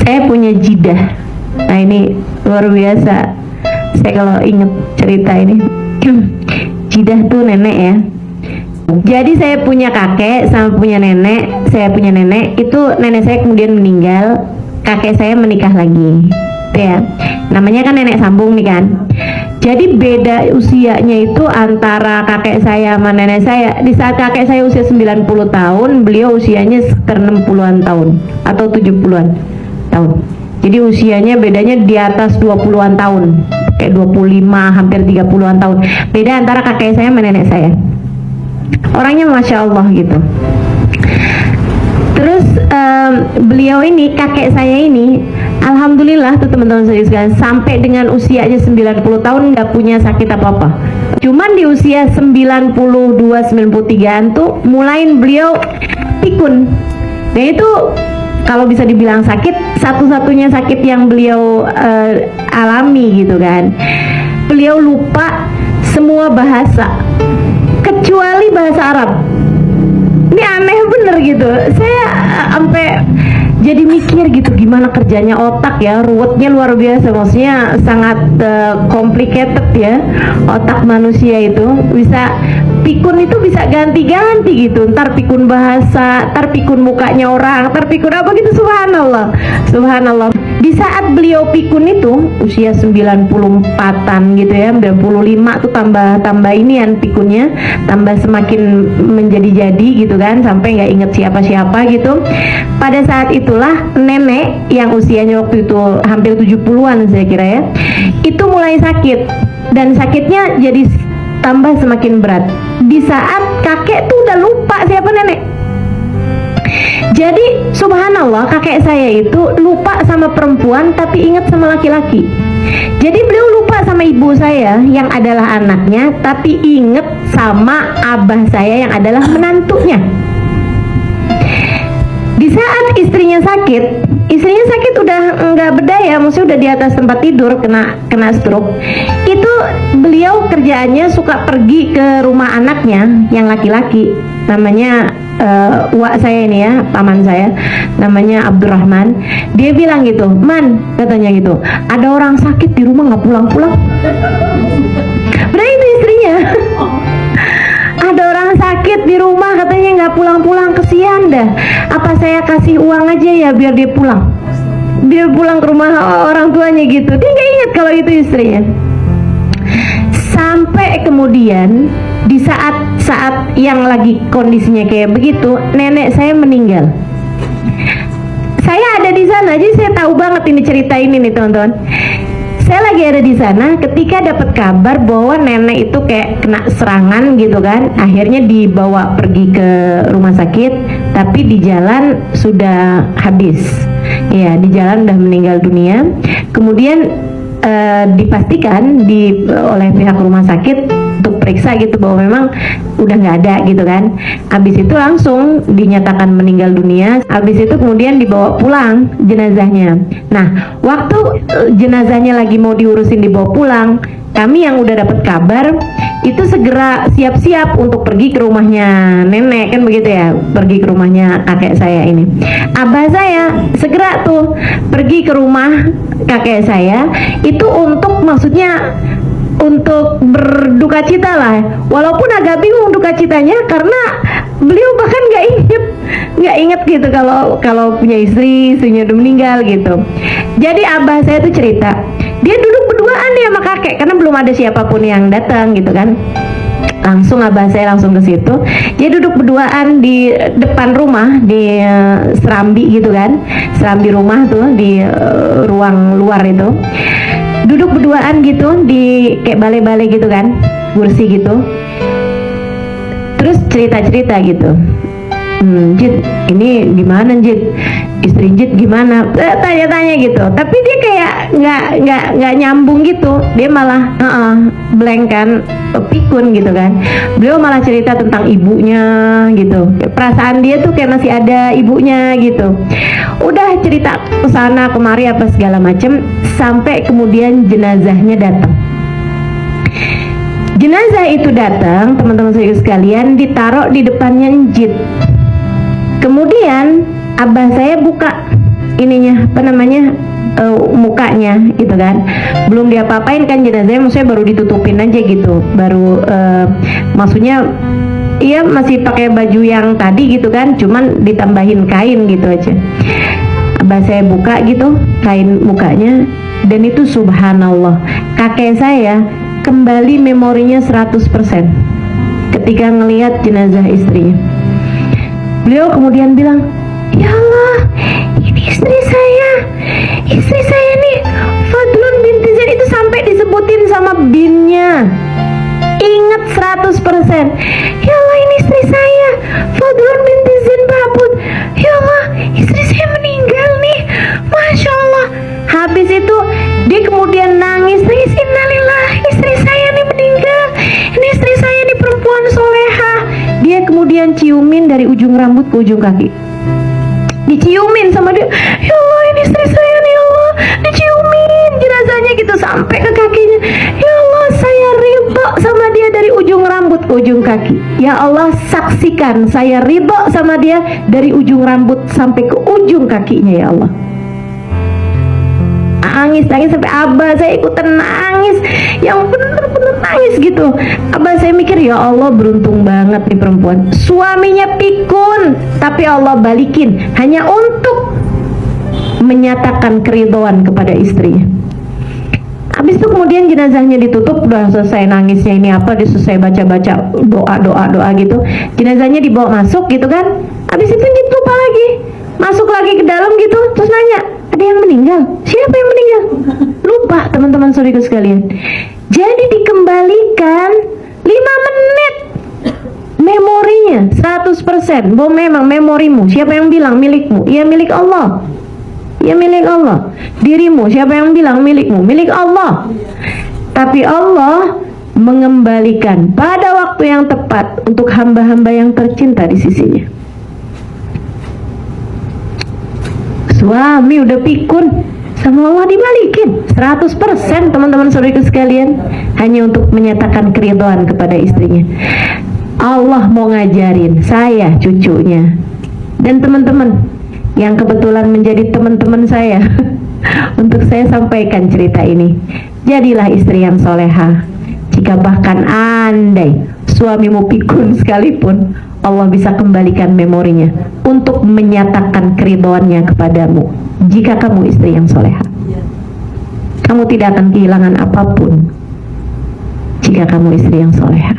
Saya punya jidah. Nah ini luar biasa. Saya kalau inget cerita ini, jidah tuh nenek ya. Jadi saya punya kakek sama punya nenek. Saya punya nenek, itu nenek saya kemudian meninggal, kakek saya menikah lagi, gitu ya. Namanya kan nenek sambung nih kan. Jadi beda usianya itu antara kakek saya sama nenek saya. Di saat kakek saya usia 90 tahun, beliau usianya sekitar 60-an tahun atau 70-an tahun. Jadi usianya bedanya di atas 20-an tahun, kayak 25 hampir 30-an tahun. Beda antara kakek saya sama nenek saya. Orangnya Masya Allah gitu. Terus beliau ini, kakek saya ini, alhamdulillah tuh teman-teman sekalian, sampai dengan usianya 90 tahun nggak punya sakit apa-apa. Cuman di usia 92-93an tuh mulain beliau pikun. Dan itu kalau bisa dibilang sakit, satu-satunya sakit yang beliau alami gitu kan. Beliau lupa semua bahasa kecuali bahasa Arab. Ini aneh bener gitu. Saya sampai jadi mikir gitu, gimana kerjanya otak ya, ruwetnya luar biasa. Maksudnya sangat complicated ya otak manusia itu. Bisa pikun itu bisa ganti-ganti gitu. Ntar pikun bahasa, ntar pikun mukanya orang, ntar pikun apa gitu. Subhanallah, subhanallah. Di saat beliau pikun itu usia 94-an gitu ya, 95 tuh tambah inian pikunnya, tambah semakin menjadi-jadi gitu kan, sampai nggak inget siapa-siapa gitu. Pada saat itulah nenek yang usianya waktu itu hampir 70-an saya kira ya, itu mulai sakit, dan sakitnya jadi tambah semakin berat. Di saat kakek tuh udah lupa siapa nenek. Jadi subhanallah, kakek saya itu lupa sama perempuan tapi ingat sama laki-laki. Jadi beliau lupa sama ibu saya yang adalah anaknya, tapi ingat sama abah saya yang adalah menantunya. Di saat istrinya sakit udah nggak berdaya, maksudnya udah di atas tempat tidur, kena stroke. Itu beliau kerjaannya suka pergi ke rumah anaknya yang laki-laki, namanya uak saya ini ya, paman saya, namanya Abdurrahman. Dia bilang gitu, "Man," katanya gitu, "ada orang sakit di rumah nggak pulang-pulang." Berarti itu istrinya. Ada orang sakit di rumah katanya nggak pulang-pulang, kesian dah. Apa saya kasih uang aja ya biar dia pulang? Dia pulang ke rumah orang tuanya gitu. Dia nggak ingat kalau itu istrinya. Sampai kemudian di saat yang lagi kondisinya kayak begitu, nenek saya meninggal. Saya ada di sana, jadi saya tahu banget ini cerita ini nih teman-teman. Saya lagi ada di sana ketika dapat kabar bahwa nenek itu kayak kena serangan gitu kan. Akhirnya dibawa pergi ke rumah sakit, tapi di jalan sudah habis. Ya, di jalan udah meninggal dunia. Kemudian dipastikan oleh pihak rumah sakit untuk periksa gitu bahwa memang udah nggak ada gitu kan. Habis itu langsung dinyatakan meninggal dunia. Habis itu kemudian dibawa pulang jenazahnya. Nah, waktu jenazahnya lagi mau diurusin dibawa pulang, kami yang udah dapat kabar itu segera siap-siap untuk pergi ke rumahnya nenek, kan begitu ya, pergi ke rumahnya kakek saya ini. Abah saya segera tuh pergi ke rumah kakek saya itu untuk, maksudnya untuk berduka cita lah, walaupun agak bingung duka citanya karena beliau bahkan nggak inget gitu kalau punya istrinya udah meninggal gitu. Jadi abah saya tuh cerita, dia duduk berduaan nih sama kakek karena belum ada siapapun yang datang gitu kan. Langsung abah saya langsung ke situ. Dia duduk berduaan di depan rumah, di serambi gitu kan, serambi rumah tuh di ruang luar itu. Duduk berduaan gitu di kayak balai-balai gitu kan, kursi gitu. Terus cerita-cerita gitu. Jid, ini gimana Jid? Istri Jid gimana? Tanya-tanya gitu. Tapi dia kayak nggak nyambung gitu. Dia malah blank kan, pikun gitu kan. Beliau malah cerita tentang ibunya gitu. Perasaan dia tuh kayak masih ada ibunya gitu. Udah cerita kesana kemari apa segala macem, sampai kemudian jenazahnya datang. Jenazah itu datang, teman-teman saya sekalian, ditaruh di depannya Njit. Kemudian abah saya buka ininya apa namanya mukanya gitu kan, belum diapa-apain kan jenazahnya, maksudnya baru ditutupin aja gitu, baru maksudnya iya masih pakai baju yang tadi gitu kan, cuman ditambahin kain gitu aja. Abah saya buka gitu kain mukanya, dan itu subhanallah, kakek saya kembali memorinya 100% ketika ngelihat jenazah istrinya. Beliau kemudian bilang, ya Allah, ini istri saya nih Fadlun binti Zain, itu sampai disebutin sama binnya, ingat 100%. Ya Allah, ini istri saya Fadlun binti Zain Babut, ya Allah, istri saya meninggal nih, Masya Allah. Habis itu dia kemudian nangis, innalillah, istri saya nih meninggal, ini istri saya nih perempuan soleha. Dia kemudian ciumin dari ujung rambut ke ujung kaki, diciumin sama dia, ya Allah, ini istri saya nih, ya Allah, diciumin jenazahnya gitu sampai ke kakinya. Ya Allah, saya ridho sama dia dari ujung rambut ke ujung kaki. Ya Allah, saksikan saya ridho sama dia dari ujung rambut sampai ke ujung kakinya, ya Allah. Nangis sampai abah saya ikutan nangis, yang bener-bener nangis gitu. Abah saya mikir, ya Allah, beruntung banget nih perempuan, suaminya pikun tapi Allah balikin hanya untuk menyatakan keridhaan kepada istrinya. Habis itu kemudian jenazahnya ditutup, udah selesai nangisnya ini apa, dia selesai baca-baca doa gitu, jenazahnya dibawa masuk gitu kan. Habis itu ditutup lagi, masuk lagi ke dalam gitu, terus nanya, ada yang meninggal? Siapa yang meninggal? Lupa teman-teman saudaraku sekalian. Jadi dikembalikan 5 menit memorinya 100%. Bahwa memang memorimu, siapa yang bilang milikmu? Ya milik Allah. Ya milik Allah. Dirimu, siapa yang bilang milikmu? Milik Allah. Tapi Allah mengembalikan pada waktu yang tepat untuk hamba-hamba yang tercinta di sisinya. Suami udah pikun, sama Allah dibalikin 100% teman-teman saudaraku sekalian, hanya untuk menyatakan keridhaan kepada istrinya. Allah mau ngajarin saya, cucunya, dan teman-teman yang kebetulan menjadi teman-teman saya untuk saya sampaikan cerita ini. Jadilah istri yang soleha. Jika bahkan andai suamimu pikun sekalipun, Allah bisa kembalikan memorinya untuk menyatakan keridhaannya kepadamu. Jika kamu istri yang soleha, kamu tidak akan kehilangan apapun jika kamu istri yang soleha.